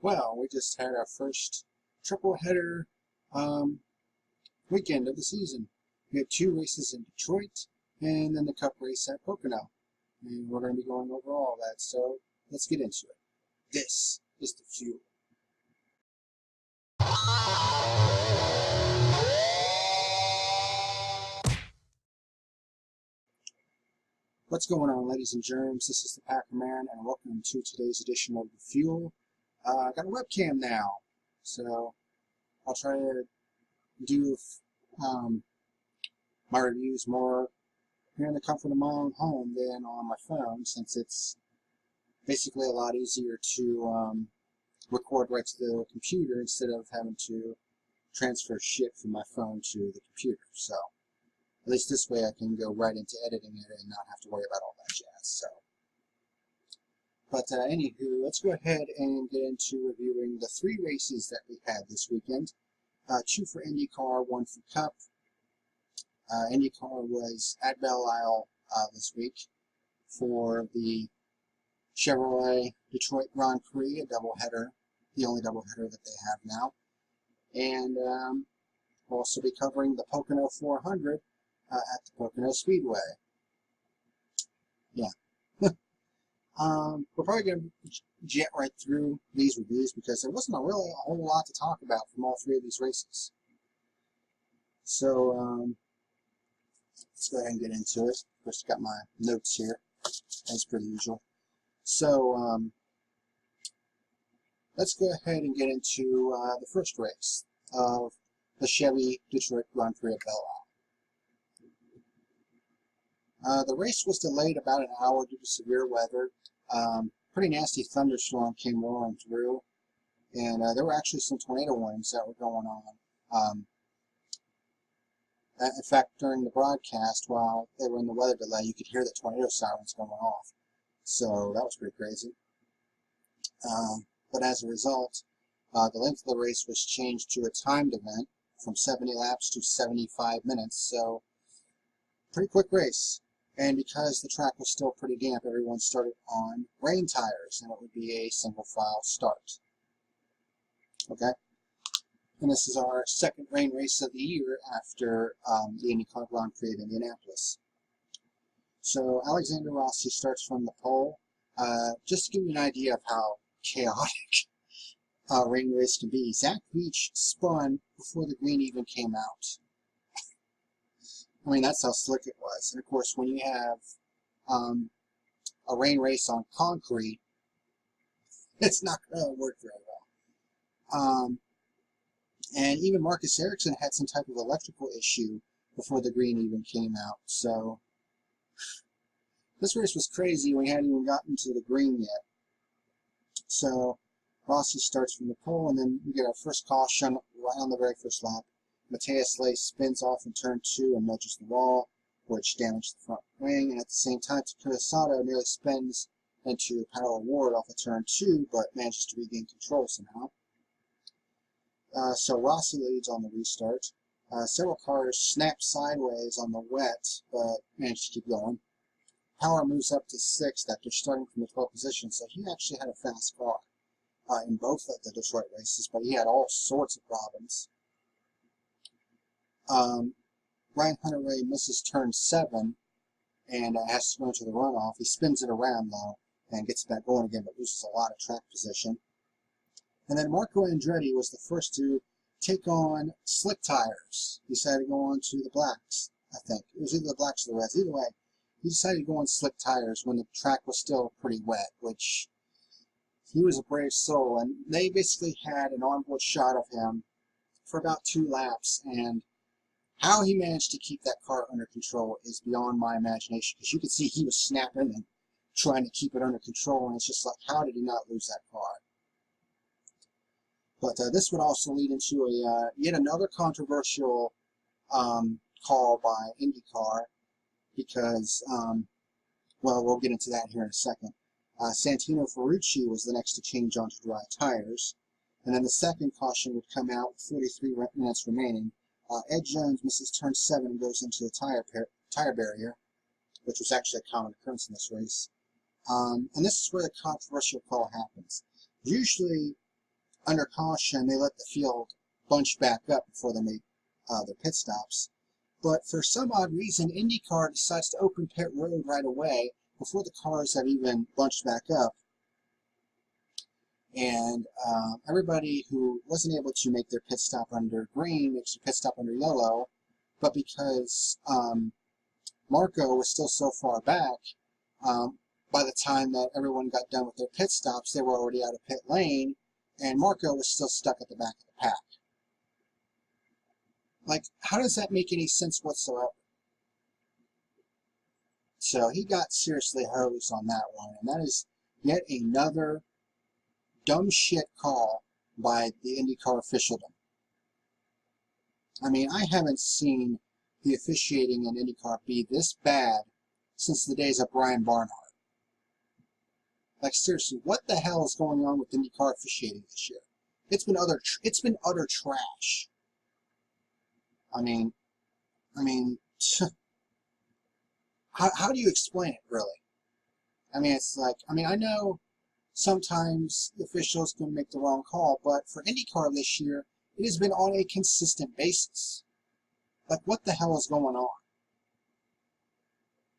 Well, we just had our first triple header weekend of the season. We had 2 races in Detroit and then the Cup race at Pocono. And we're going to be going over all that, so let's get into it. This is the fuel. What's going on, ladies and germs? This is the PackerMan, and welcome to today's edition of the fuel. I got a webcam now, so I'll try to do my reviews more here in the comfort of my own home than on my phone, since it's basically a lot easier to record right to the computer instead of having to transfer shit from my phone to the computer. So at least this way I can go right into editing it and not have to worry about all that jazz. So, but anywho, let's go ahead and get into reviewing the 3 races that we had this weekend. 2 for IndyCar, 1 for Cup. IndyCar was at Belle Isle this week for the Chevrolet Detroit Grand Prix, a doubleheader, the only doubleheader that they have now. And we'll also be covering the Pocono 400 at the Pocono Speedway. Yeah. We're probably going to jet right through these reviews because there wasn't really a whole lot to talk about from all 3 of these races. So, let's go ahead and get into it. Of course, I've got my notes here, as per usual. So, let's go ahead and get into the first race of the Chevy Detroit Grand Prix at Belle Isle. The race was delayed about an hour due to severe weather. Pretty nasty thunderstorm came rolling through, and there were actually some tornado warnings that were going on. In fact, during the broadcast, while they were in the weather delay, you could hear the tornado sirens going off. So that was pretty crazy. But as a result, the length of the race was changed to a timed event from 70 laps to 75 minutes. So pretty quick race. And because the track was still pretty damp, everyone started on rain tires, and it would be a single file start. Okay? And this is our second rain race of the year after the IndyCar Grand Prix of Indianapolis. So Alexander Rossi starts from the pole. Just to give you an idea of how chaotic a rain race can be, Zach Beach spun before the green even came out. I mean, that's how slick it was. And of course, when you have a rain race on concrete, it's not going to work very well. And even Marcus Ericsson had some type of electrical issue before the green even came out. So this race was crazy. We hadn't even gotten to the green yet. So Rossi starts from the pole, and then we get our first caution right on the very first lap. Matthias Lay spins off in turn 2 and nudges the wall, which damaged the front wing, and at the same time, Takuma Sato nearly spins into Paddle Award off of turn 2, but manages to regain control somehow. So Rossi leads on the restart. Several cars snap sideways on the wet, but managed to keep going. Power moves up to 6th after starting from the 12th position, so he actually had a fast car in both of the Detroit races, but he had all sorts of problems. Ryan Hunter-Reay misses turn 7 and has to go into the runoff. He spins it around, though, and gets back going again, but loses a lot of track position. And then Marco Andretti was the first to take on slick tires. He decided to go on to the blacks, I think. It was either the blacks or the reds. Either way, he decided to go on slick tires when the track was still pretty wet, which he was a brave soul. And they basically had an onboard shot of him for about 2 laps, and how he managed to keep that car under control is beyond my imagination, because you could see he was snapping and trying to keep it under control, and it's just like, how did he not lose that car? But this would also lead into a yet another controversial call by IndyCar, because, well, we'll get into that here in a second. Santino Ferrucci was the next to change onto dry tires, and then the second caution would come out with 43 minutes remaining. Ed Jones misses turn 7 and goes into the tire barrier, which was actually a common occurrence in this race. And this is where the controversial call happens. Usually, under caution, they let the field bunch back up before they made their pit stops. But for some odd reason, IndyCar decides to open pit road right away before the cars have even bunched back up. And everybody who wasn't able to make their pit stop under green makes their pit stop under yellow. But because Marco was still so far back, by the time that everyone got done with their pit stops, they were already out of pit lane, and Marco was still stuck at the back of the pack. Like, how does that make any sense whatsoever? So he got seriously hosed on that one, and that is yet another dumb shit call by the IndyCar officialdom. I mean, I haven't seen the officiating in IndyCar be this bad since the days of Brian Barnhart. Like, seriously, what the hell is going on with IndyCar officiating this year? It's been utter trash. I mean, how do you explain it, really? I mean, it's like, I know sometimes the officials can make the wrong call, but for IndyCar this year, it has been on a consistent basis. Like, what the hell is going on?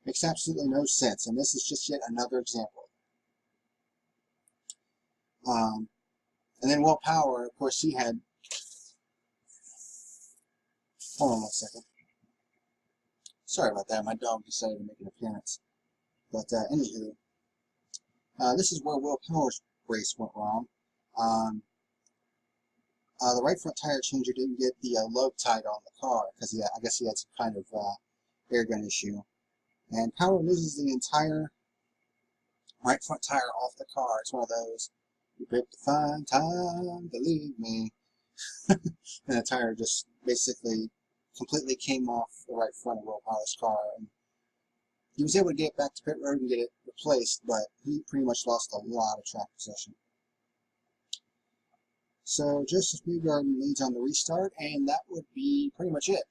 Makes absolutely no sense, and this is just yet another example. And then Will Power, of course, he had... Hold on one second. Sorry about that, my dog decided to make an appearance. But anywho, this is where Will Power's race went wrong. The right front tire changer didn't get the lug tied on the car because I guess he had some kind of air gun issue. And Power loses the entire right front tire off the car. It's one of those, you picked a fine time to leave me. And the tire just basically completely came off the right front of Will Power's car. And he was able to get back to pit road and get it replaced, but he pretty much lost a lot of track possession. So Joseph Newgarden leads on the restart, and that would be pretty much it.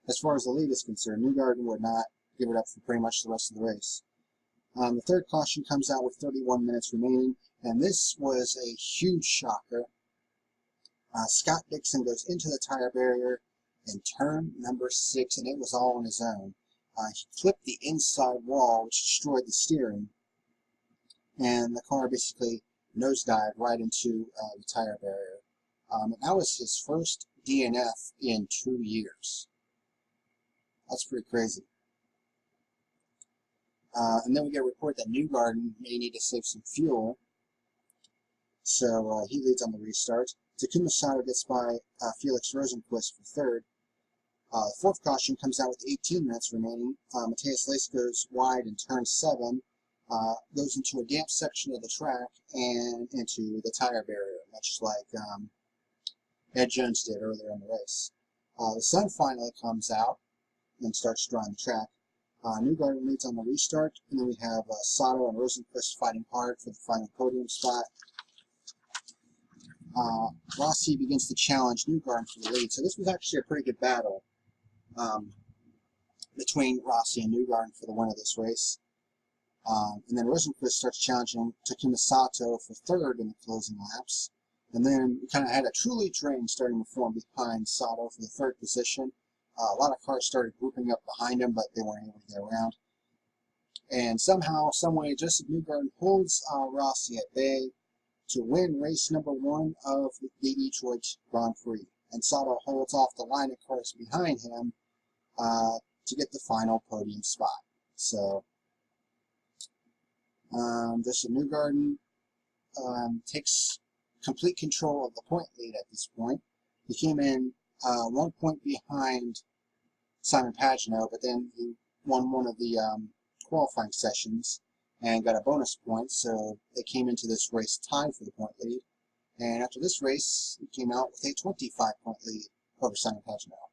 As far as the lead is concerned, Newgarden would not give it up for pretty much the rest of the race. The third caution comes out with 31 minutes remaining, and this was a huge shocker. Scott Dixon goes into the tire barrier in turn number 6, and it was all on his own. He flipped the inside wall, which destroyed the steering, and the car basically nosedived right into the tire barrier. And that was his first DNF in 2 years. That's pretty crazy. And then we get a report that Newgarden may need to save some fuel, so he leads on the restart. Takuma Sato gets by Felix Rosenqvist for third. The fourth caution comes out with 18 minutes remaining. Matthias Lace goes wide in turn 7, goes into a damp section of the track and into the tire barrier, much like Ed Jones did earlier in the race. The sun finally comes out and starts drying the track. Newgarden leads on the restart, and then we have Sato and Rosenqvist fighting hard for the final podium spot. Rossi begins to challenge Newgarden for the lead, so this was actually a pretty good battle between Rossi and Newgarden for the win of this race. And then Rosenqvist starts challenging Takuma Sato for third in the closing laps. And then we kind of had a truly train starting to form behind Sato for the third position. A lot of cars started grouping up behind him, but they weren't able to get around. And somehow, someway, Joseph Newgarden holds Rossi at bay to win race number 1 of the Detroit Grand Prix. And Sato holds off the line of cars behind him to get the final podium spot. So, Joseph Newgarden takes complete control of the point lead at this point. He came in 1 point behind Simon Pagenaud, but then he won one of the qualifying sessions and got a bonus point, so they came into this race tied for the point lead. And after this race, he came out with a 25-point lead over Simon Pagenaud.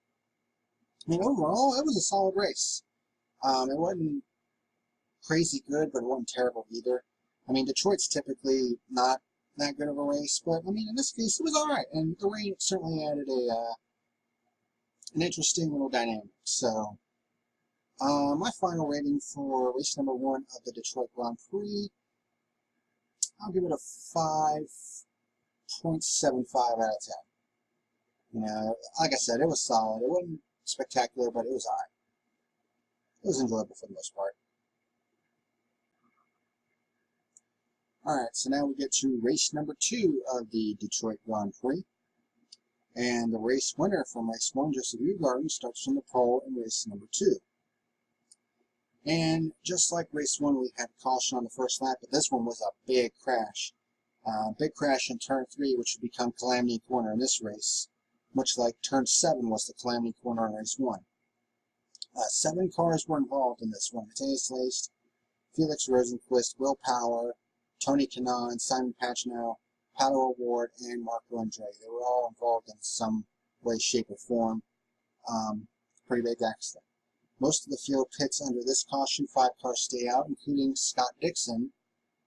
I mean, overall, it was a solid race. It wasn't crazy good, but it wasn't terrible either. I mean, Detroit's typically not that good of a race, but I mean, in this case, it was all right. And the rain certainly added an interesting little dynamic. So, my final rating for race number 1 of the Detroit Grand Prix, I'll give it a 5 0.75 out of 10. You know, like I said, it was solid. It wasn't spectacular, but it was alright. It was enjoyable for the most part. Alright, so now we get to race number 2 of the Detroit Grand Prix. And the race winner from race 1, Joseph Newgarden, starts from the pole in race number 2. And just like race 1, we had caution on the first lap, but this one was a big crash. Big crash in turn 3, which would become Calamity Corner in this race, much like turn 7 was the Calamity Corner in race 1. 7 cars were involved in this one. Matthias Laced, Felix Rosenquist, Will Power, Tony Kanaan, Simon Pagino, Pato O'Ward, and Marco Andre. They were all involved in some way, shape, or form. Pretty big accident. Most of the field pits under this caution. 5 cars stay out, including Scott Dixon,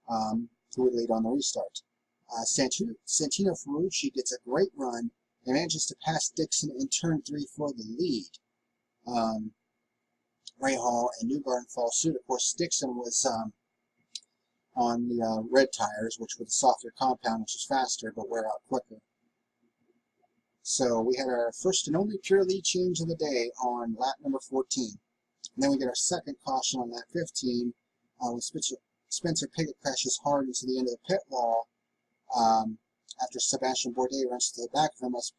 who would lead on the restart. Santino Ferrucci gets a great run and manages to pass Dixon in turn 3 for the lead. Ray Hall and Newgarden follow suit. Of course, Dixon was on the red tires, which were the softer compound, which is faster but wear out quicker. So we had our first and only pure lead change of the day on lap number 14. And then we get our second caution on lap 15 when Spencer Pigot crashes hard into the end of the pit wall after Sebastian Bourdais runs to the back of him as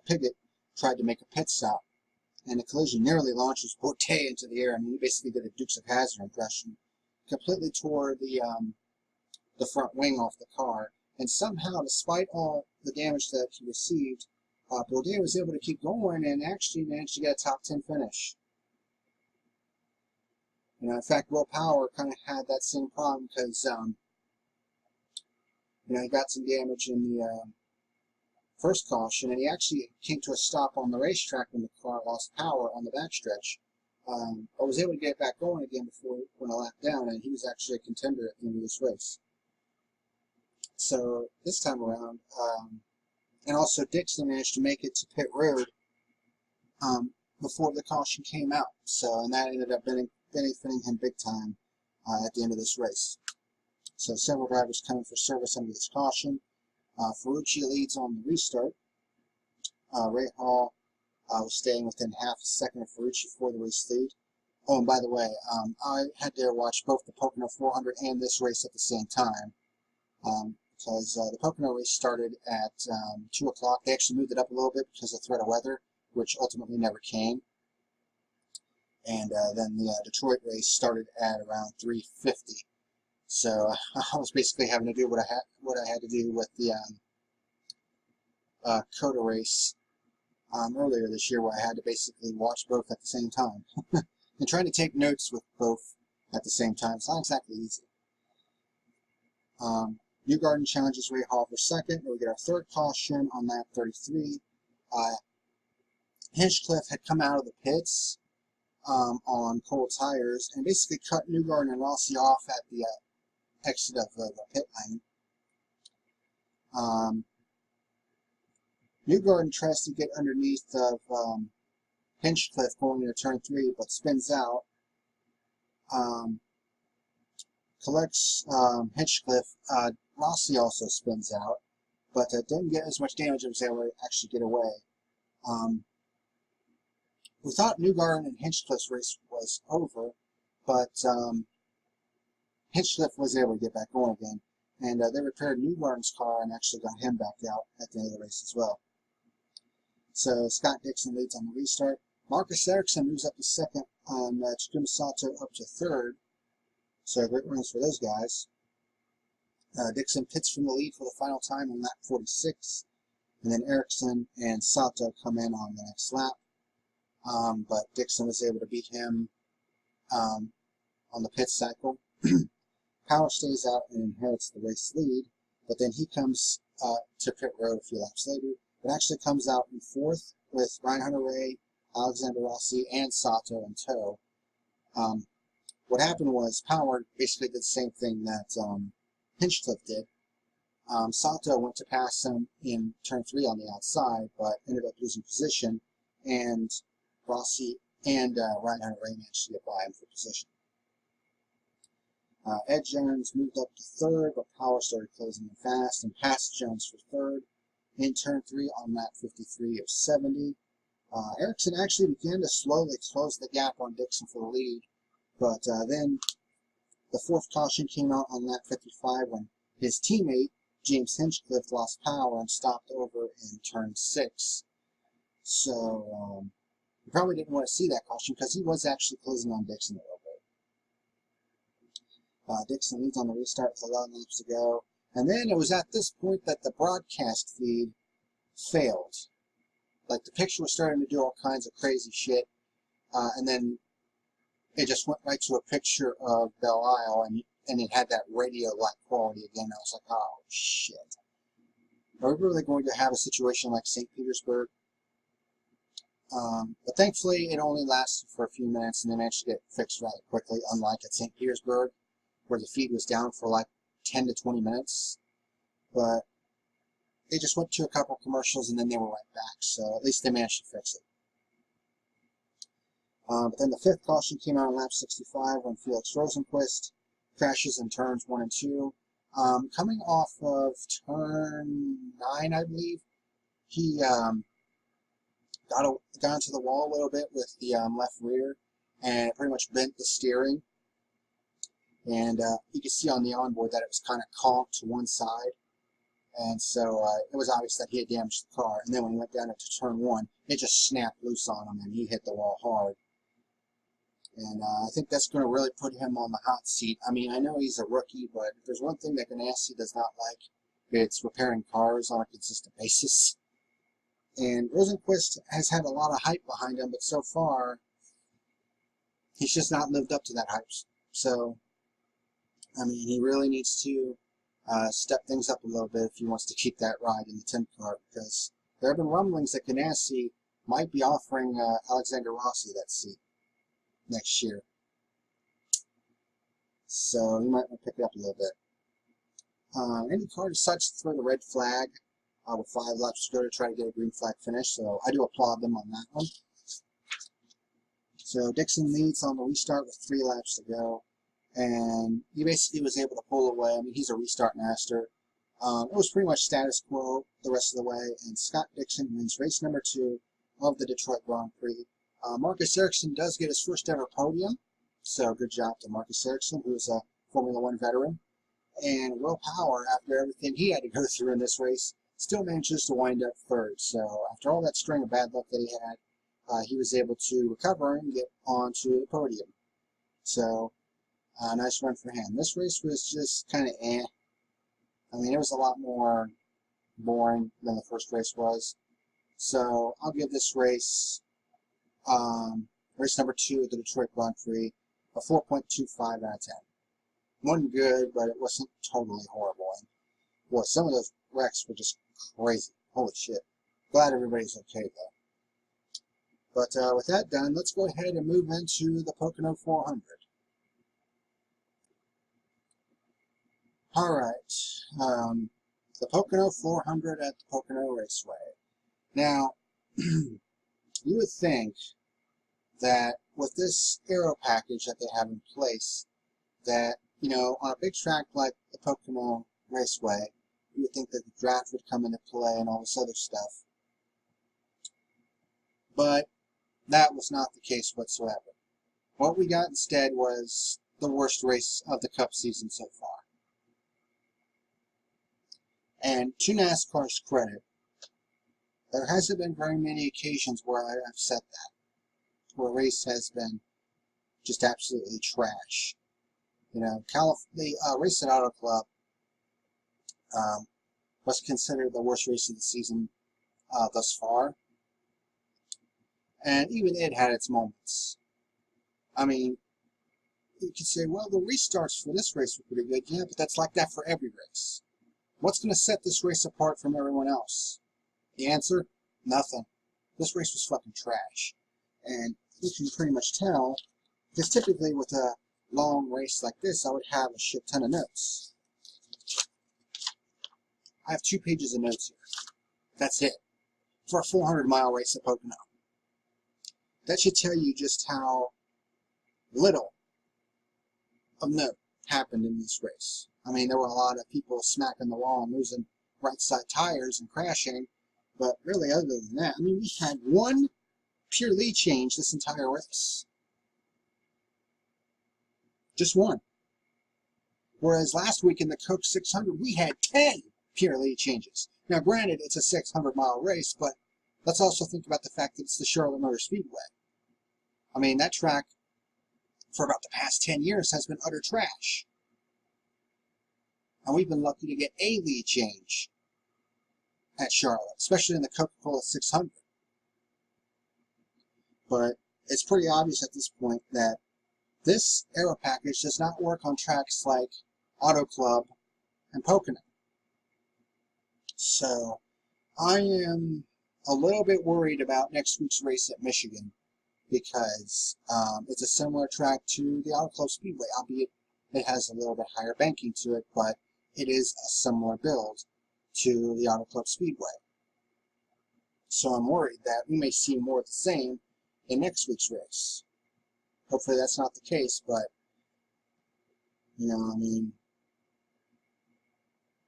Pigot tried to make a pit stop. And the collision nearly launches Bourdais into the air. I mean, he basically did a Dukes of Hazzard impression. Completely tore the front wing off the car. And somehow, despite all the damage that he received, Bourdais was able to keep going and actually managed to get a top 10 finish. You know, in fact, Will Power kind of had that same problem because, you know, he got some damage in the first caution, and he actually came to a stop on the racetrack when the car lost power on the backstretch. But was able to get it back going again before it went a lap down, and he was actually a contender at the end of this race. So this time around, and also Dixon managed to make it to pit road before the caution came out. So, and that ended up benefiting him big time at the end of this race. So several drivers coming for service under this caution. Ferrucci leads on the restart. Ray Hall was staying within half a second of Ferrucci for the race lead. Oh, and by the way, I had to watch both the Pocono 400 and this race at the same time. Because the Pocono race started at 2 o'clock. They actually moved it up a little bit because of threat of weather, which ultimately never came. And then the Detroit race started at around 3:50. So I was basically having to do what I had to do with the COTA race earlier this year, where I had to basically watch both at the same time. And trying to take notes with both at the same time. It's not exactly easy. Newgarden challenges Ray Hall for second. We get our third caution on lap 33. Hinchcliffe had come out of the pits on cold tires and basically cut Newgarden and Rossi off at the exit of the pit lane. Newgarden tries to get underneath of Hinchcliffe going into turn 3, but spins out. Collects Hinchcliffe. Rossi also spins out, but didn't get as much damage as they were able to actually get away. We thought Newgarden and Hinchcliffe's race was over, but Hinchcliffe was able to get back going again, and they repaired Newgarden's car and actually got him back out at the end of the race as well. So Scott Dixon leads on the restart. Marcus Ericsson moves up to second, and Takuma Sato up to third. So great runs for those guys. Dixon pits from the lead for the final time on lap 46, and then Ericsson and Sato come in on the next lap. But Dixon was able to beat him on the pit cycle. Power stays out and inherits the race lead, but then he comes to pit road a few laps later, but actually comes out in fourth with Ryan Hunter-Reay, Alexander Rossi, and Sato in tow. What happened was Power basically did the same thing that Hinchcliffe did. Sato went to pass him in turn 3 on the outside, but ended up losing position, and Rossi and Ryan Hunter-Reay managed to get by him for position. Ed Jones moved up to third, but Power started closing in fast and passed Jones for third in turn 3 on lap 53 of 70. Ericsson actually began to slowly close the gap on Dixon for the lead, but then the fourth caution came out on lap 55 when his teammate, James Hinchcliffe, lost power and stopped over in turn 6. So, you probably didn't want to see that caution because he was actually closing on Dixon a little bit. Dixon leads on the restart with 11 laps to go. And then it was at this point that the broadcast feed failed. Like, the picture was starting to do all kinds of crazy shit. And then it just went right to a picture of Belle Isle, and it had that radio-like quality again. I was like, oh, shit. Are we really going to have a situation like St. Petersburg? But thankfully, it only lasted for a few minutes, and they managed to get fixed rather quickly, unlike at St. Petersburg, where the feed was down for like 10 to 20 minutes. But they just went to a couple commercials, and then they were right back, so at least they managed to fix it. But then the fifth caution came out on lap 65 when Felix Rosenqvist crashes in turns 1 and 2. Coming off of turn 9, I believe, he got into the wall a little bit with the left rear, and it pretty much bent the steering. And you could see on the onboard that it was kind of conked to one side. And so it was obvious that he had damaged the car. And then when he went down into turn 1, it just snapped loose on him, and he hit the wall hard. And I think that's going to really put him on the hot seat. I mean, I know he's a rookie, but if there's one thing that Ganassi does not like, it's repairing cars on a consistent basis. And Rosenqvist has had a lot of hype behind him, but so far, he's just not lived up to that hype. So, I mean, he really needs to step things up a little bit if he wants to keep that ride in the 10 car, because there have been rumblings that Ganassi might be offering Alexander Rossi that seat next year. So he might want to pick it up a little bit. IndyCar decides to throw the red flag with 5 laps to go to try to get a green flag finish, so I do applaud them on that one. So Dixon leads on the restart with 3 laps to go, and he basically was able to pull away. I mean, he's a restart master. It was pretty much status quo the rest of the way, and Scott Dixon wins race number 2 of the Detroit Grand Prix. Marcus Ericsson does get his first ever podium, so good job to Marcus Ericsson, who is a Formula 1 veteran. And Will Power, after everything he had to go through in this race, still manages to wind up third. So after all that string of bad luck that he had, he was able to recover and get onto the podium. So, nice run for him. This race was just kind of eh. I mean, it was a lot more boring than the first race was. So I'll give this race, race number 2 at the Detroit Grand Prix, a 4.25 out of 10. Wasn't good, but it wasn't totally horrible. And, boy, some of those wrecks were just crazy. Holy shit. Glad everybody's okay, though. But with that done, let's go ahead and move into the Pocono 400. Alright, the Pocono 400 at the Pocono Raceway. Now, you would think that with this aero package that they have in place, that, you know, on a big track like the Pocono Raceway, you would think that the draft would come into play and all this other stuff. But that was not the case whatsoever. What we got instead was the worst race of the Cup season so far. And to NASCAR's credit, there hasn't been very many occasions where I've said that, where a race has been just absolutely trash. You know, the race at Auto Club was considered the worst race of the season thus far. And even it had its moments. I mean, you could say, well, the restarts for this race were pretty good. Yeah, but that's like that for every race. What's going to set this race apart from everyone else? The answer? Nothing. This race was fucking trash. And you can pretty much tell, because typically with a long race like this, I would have a shit ton of notes. I have 2 pages of notes here. That's it. For a 400-mile race at Pocono. That should tell you just how little of note happened in this race. I mean, there were a lot of people smacking the wall and losing right side tires and crashing, but really other than that, I mean, we had one pure lead change this entire race. Just one. Whereas last week in the Coke 600, we had 10 pure lead changes. Now, granted, it's a 600-mile race, but let's also think about the fact that it's the Charlotte Motor Speedway. I mean, that track, for about the past 10 years, has been utter trash. And we've been lucky to get a lead change at Charlotte, especially in the Coca-Cola 600. But it's pretty obvious at this point that this aero package does not work on tracks like Auto Club and Pocono. So I am a little bit worried about next week's race at Michigan because it's a similar track to the Auto Club Speedway, albeit it has a little bit higher banking to it, but it is a similar build to the Auto Club Speedway. So I'm worried that we may see more of the same in next week's race. Hopefully that's not the case, but, you know, I mean,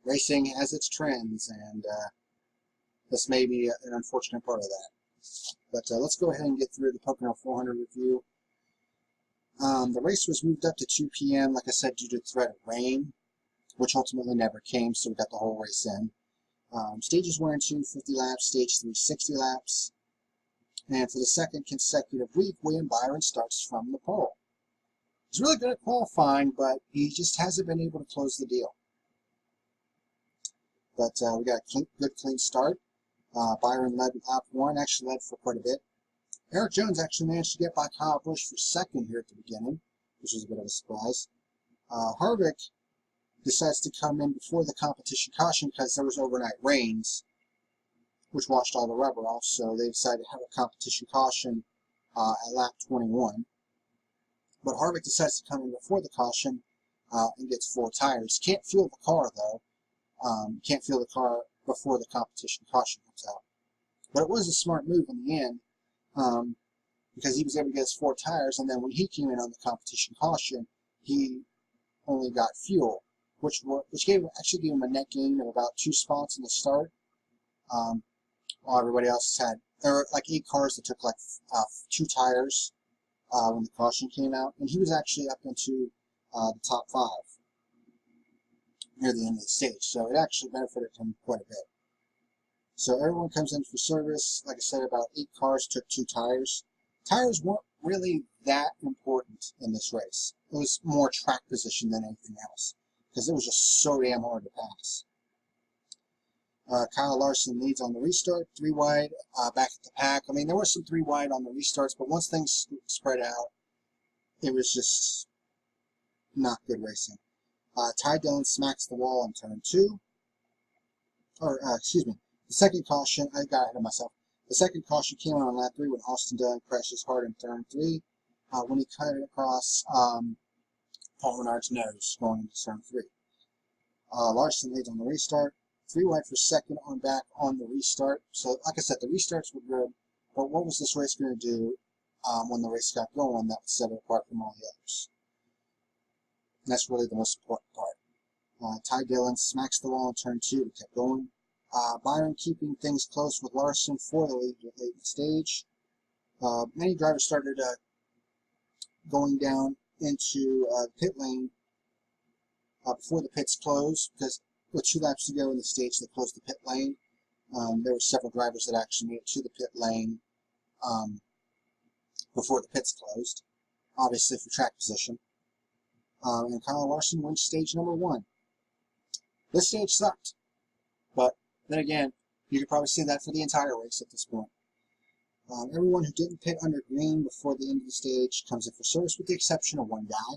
racing has its trends, and this may be an unfortunate part of that. But let's go ahead and get through the Pocono 400 review. The race was moved up to 2 p.m., like I said, due to the threat of rain, which ultimately never came, so we got the whole race in. Stages 1 and 2, 50 laps, stage 3, 60 laps. And for the second consecutive week, William Byron starts from the pole. He's really good at qualifying, but he just hasn't been able to close the deal. But we got a good, clean start. Byron led lap 1, actually led for quite a bit. Eric Jones actually managed to get by Kyle Busch for second here at the beginning, which was a bit of a surprise. Harvick decides to come in before the competition caution because there was overnight rains, which washed all the rubber off, so they decided to have a competition caution at lap 21. But Harvick decides to come in before the caution and gets 4 tires. Can't fuel the car, though. Can't fuel the car before the competition caution comes out. But it was a smart move in the end because he was able to get his 4 tires, and then when he came in on the competition caution, he only got fuel, which actually gave him a net gain of about 2 spots in the start. While everybody else had, there were like 8 cars that took like 2 tires when the caution came out, and he was actually up into the top 5 near the end of the stage, so it actually benefited him quite a bit. So everyone comes in for service. Like I said, about 8 cars took 2 tires. Tires weren't really that important in this race. It was more track position than anything else, because it was just so damn hard to pass. Kyle Larson leads on the restart, 3 wide, back at the pack. I mean, there were some 3 wide on the restarts, but once things spread out, it was just not good racing. Ty Dillon smacks the wall in turn 2. The second caution, I got ahead of myself. The second caution came on lap 3 when Austin Dillon crashes hard in turn 3 when he cut it across Paul Menard's nose going into turn 3. Larson leads on the restart. 3 wide for second on back on the restart. So, like I said, the restarts were good, but what was this race going to do when the race got going that would set it apart from all the others? And that's really the most important part. Ty Dillon smacks the wall in turn 2 to keep going. Byron keeping things close with Larson for the lead late in the stage. Many drivers started going down into the pit lane before the pits closed, because with 2 laps to go in the stage, they closed the pit lane. There were several drivers that actually made it to the pit lane before the pits closed, obviously for track position. And Kyle Larson wins stage number 1. This stage sucked, but then again, you could probably say that for the entire race at this point. Everyone who didn't pit under green before the end of the stage comes in for service, with the exception of 1 guy.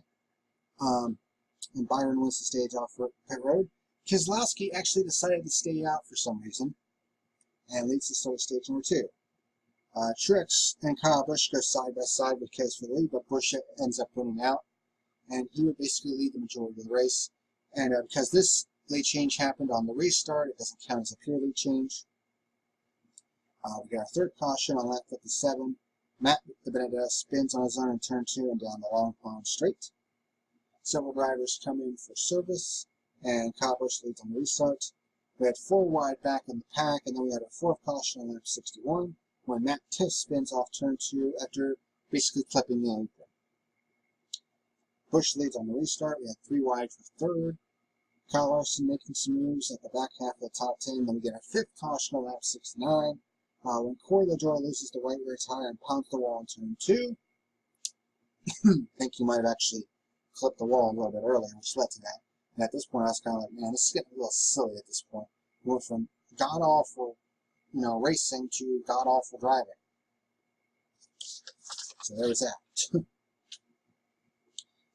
And Byron wins the stage off pit road. Keselowski actually decided to stay out for some reason and leads the start of stage number 2. Truex and Kyle Busch go side by side with Kes for the lead, but Busch ends up winning out, and he would basically lead the majority of the race. And because this lead change happened on the restart, it doesn't count as a pure lead change. We got our third caution on lap 57. Matt DiBenedetto spins on his own in turn 2 and down the long pond straight. Several drivers come in for service, and Kyle Busch leads on the restart. We had 4 wide back in the pack, and then we had our 4th caution on lap 61 when Matt Tiff spins off turn 2 after basically clipping the apron. Busch leads on the restart. We had 3 wide for 3rd. Kyle Larson making some moves at the back half of the top 10. Then we get our 5th caution on lap 69 when Corey LaJoie loses the right rear tire and pounds the wall in turn 2. I think he might have actually clipped the wall a little bit earlier, which led to that. And at this point, I was kind of like, man, this is getting a little silly at this point. We went from god-awful, racing to god-awful driving. So there was that.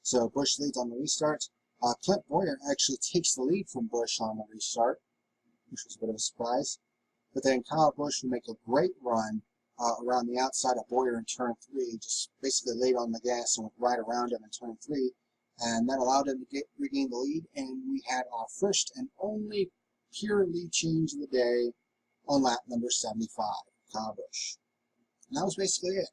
So Busch leads on the restart. Clint Boyer actually takes the lead from Busch on the restart, which was a bit of a surprise. But then Kyle Busch would make a great run around the outside of Boyer in turn 3, just basically laid on the gas and went right around him in turn 3. And that allowed him to regain the lead, and we had our first and only pure lead change of the day on lap number 75, Kyle Busch. And that was basically it.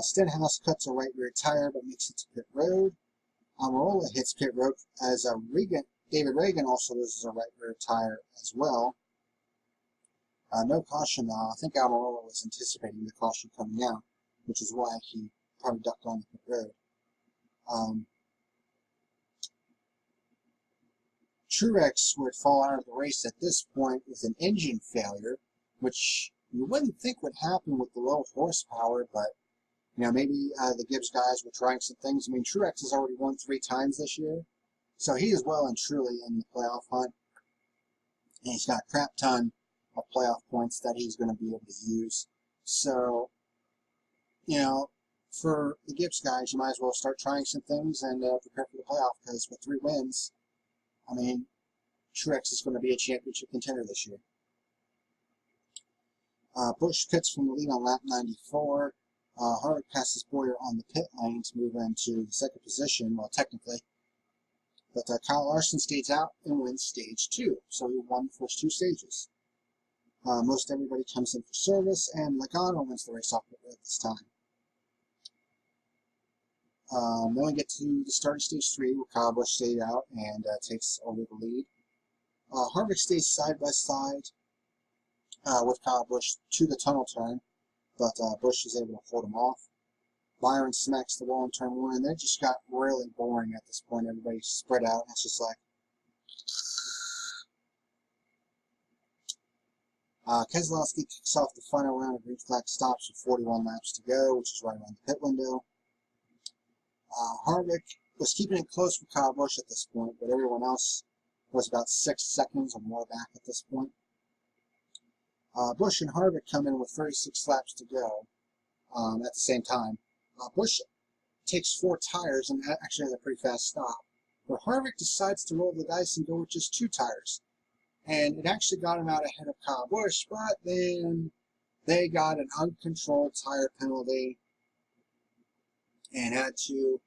Stenhouse cuts a right rear tire but makes it to pit road. Almirola hits pit road as David Reagan also loses a right rear tire as well. No caution though. I think Almirola was anticipating the caution coming out, which is why he probably ducked on the pit road. Truex would fall out of the race at this point with an engine failure, which you wouldn't think would happen with the low horsepower, but maybe the Gibbs guys were trying some things. I mean, Truex has already won 3 times this year, so he is well and truly in the playoff hunt, and he's got a crap ton of playoff points that he's going to be able to use. So, for the Gibbs guys, you might as well start trying some things and prepare for the playoff, because with 3 wins, I mean, Truex is going to be a championship contender this year. Busch pits from the lead on lap 94. Harvick passes Boyer on the pit lane to move into the 2nd position, well, technically. But Kyle Larson stays out and wins stage 2, so he won the first 2 stages. Most everybody comes in for service, and Logano wins the race off pit road this time. Then we get to the start of stage 3, where Kyle Busch stayed out and takes over the lead. Harvick stays side by side with Kyle Busch to the tunnel turn, but Busch is able to hold him off. Byron smacks the wall in turn 1, and it just got really boring at this point. Everybody's spread out, and it's just like... Keselowski kicks off the final round of green flag stops with 41 laps to go, which is right around the pit window. Harvick was keeping it close with Kyle Busch at this point, but everyone else was about 6 seconds or more back at this point. Busch and Harvick come in with 36 laps to go at the same time. Busch takes 4 tires and actually has a pretty fast stop, but Harvick decides to roll the dice and go with just 2 tires. And it actually got him out ahead of Kyle Busch, but then they got an uncontrolled tire penalty and had to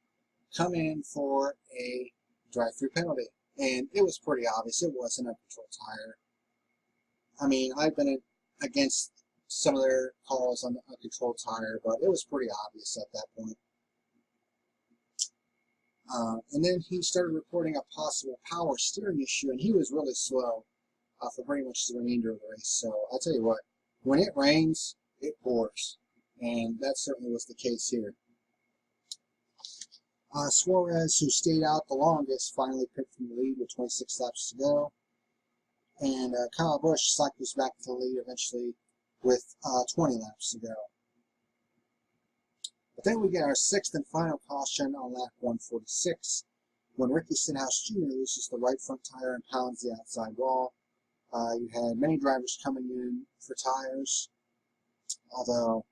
come in for a drive-through penalty. And it was pretty obvious it was an uncontrolled tire. I mean, I've been against some of their calls on the uncontrolled tire, but it was pretty obvious at that point. And then he started reporting a possible power steering issue, and he was really slow for pretty much the remainder of the race. So I'll tell you what, when it rains, it pours, and that certainly was the case here. Suarez, who stayed out the longest, finally picked from the lead with 26 laps to go. And Kyle Busch cycles back to the lead eventually with 20 laps to go. But then we get our 6th and final caution on lap 146, when Ricky Stenhouse Jr. loses the right front tire and pounds the outside wall. You had many drivers coming in for tires, although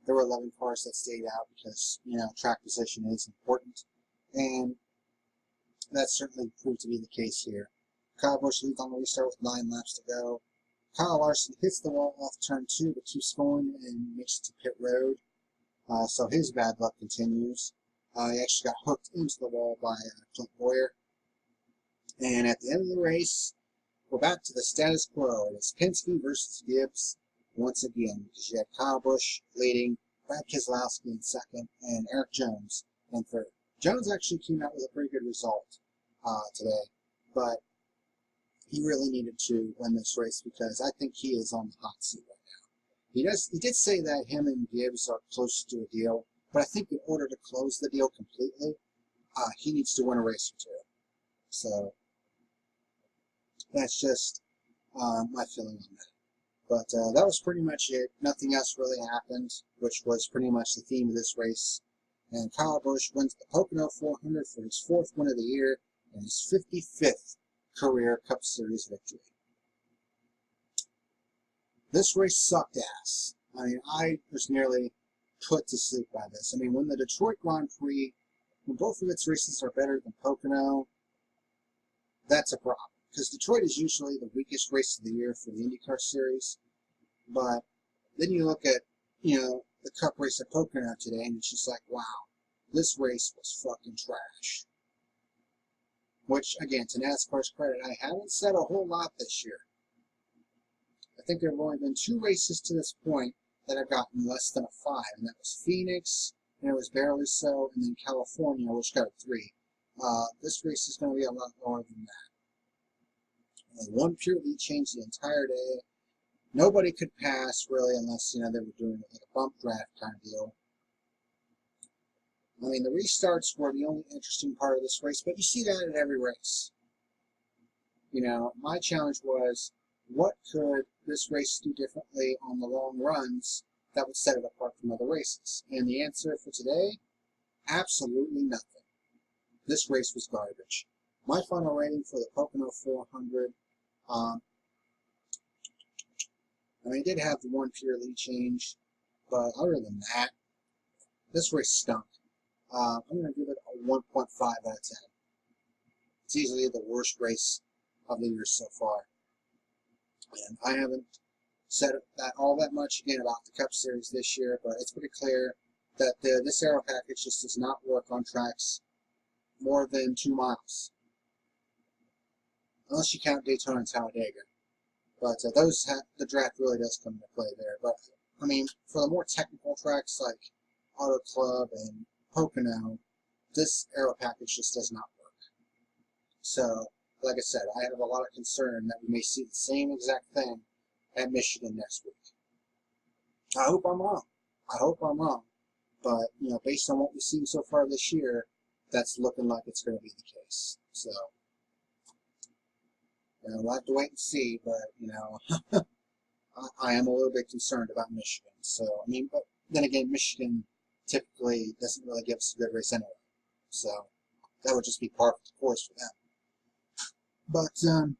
there were 11 cars that stayed out because, track position is important. And that certainly proved to be the case here. Kyle Busch leads on the restart with 9 laps to go. Kyle Larson hits the wall off turn 2 but keeps going and makes it to pit road. So his bad luck continues. He actually got hooked into the wall by Clint Boyer. And at the end of the race, we're back to the status quo. It is Penske versus Gibbs once again, because you had Kyle Busch leading, Brad Keselowski in 2nd, and Eric Jones in 3rd. Jones actually came out with a pretty good result today, but he really needed to win this race because I think he is on the hot seat right now. He did say that him and Gibbs are close to a deal, but I think in order to close the deal completely, he needs to win a race or two. So that's just my feeling on that. But that was pretty much it. Nothing else really happened, which was pretty much the theme of this race. And Kyle Busch wins the Pocono 400 for his 4th win of the year and his 55th career Cup Series victory. This race sucked ass. I mean, I was nearly put to sleep by this. I mean, when the Detroit Grand Prix, when both of its races are better than Pocono, that's a problem. Because Detroit is usually the weakest race of the year for the IndyCar series. But then you look at, the Cup race at Pocono today, and it's just like, wow, this race was fucking trash. Which, again, to NASCAR's credit, I haven't said a whole lot this year. I think there have only been 2 races to this point that have gotten less than a 5, and that was Phoenix, and it was barely so, and then California, which got a 3. This race is going to be a lot lower than that. And one pure lead change the entire day. Nobody could pass, really, unless, they were doing it like a bump draft kind of deal. I mean, the restarts were the only interesting part of this race, but you see that at every race. My challenge was, what could this race do differently on the long runs that would set it apart from other races? And the answer for today, absolutely nothing. This race was garbage. My final rating for the Pocono 400, it did have the 1 pure lead change, but other than that, this race stunk. I'm going to give it a 1.5 out of 10. It's easily the worst race of the year so far. And I haven't said that all that much again about the Cup Series this year, but it's pretty clear that this aero package just does not work on tracks more than 2 miles. Unless you count Daytona and Talladega. But the draft really does come into play there. But, for the more technical tracks like Auto Club and Pocono, this aero package just does not work. So, like I said, I have a lot of concern that we may see the same exact thing at Michigan next week. I hope I'm wrong. But, based on what we've seen so far this year, that's looking like it's going to be the case. So, we'll have to wait and see, but, I am a little bit concerned about Michigan. So, but then again, Michigan typically doesn't really give us a good race anyway. So, that would just be part of the course for them. But,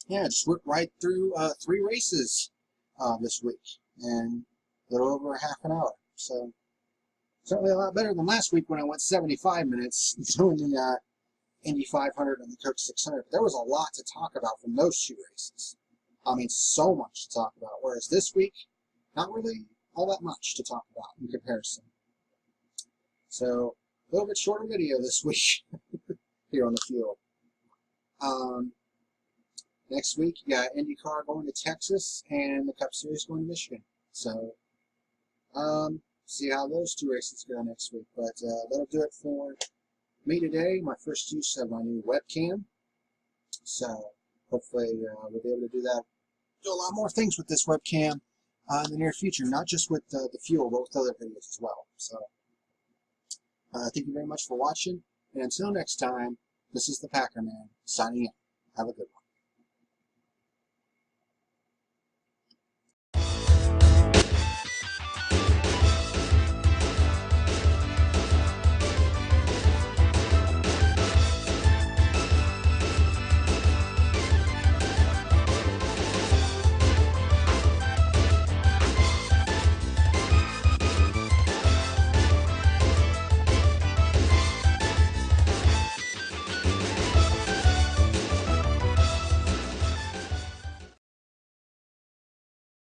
yeah, just went right through 3 races this week, and a little over a half an hour. So, certainly a lot better than last week when I went 75 minutes doing the Indy 500 and the Coke 600. There was a lot to talk about from those 2 races. So much to talk about. Whereas this week, not really all that much to talk about in comparison. So, a little bit shorter video this week here on the field. Next week, you got IndyCar going to Texas and the Cup Series going to Michigan. So, see how those 2 races go next week. But that'll do it for me today. My first use of my new webcam. So, hopefully we'll be able to do a lot more things with this webcam in the near future. Not just with the fuel, but with other videos as well. So, thank you very much for watching. And until next time, this is the PackerMan signing in. Have a good one.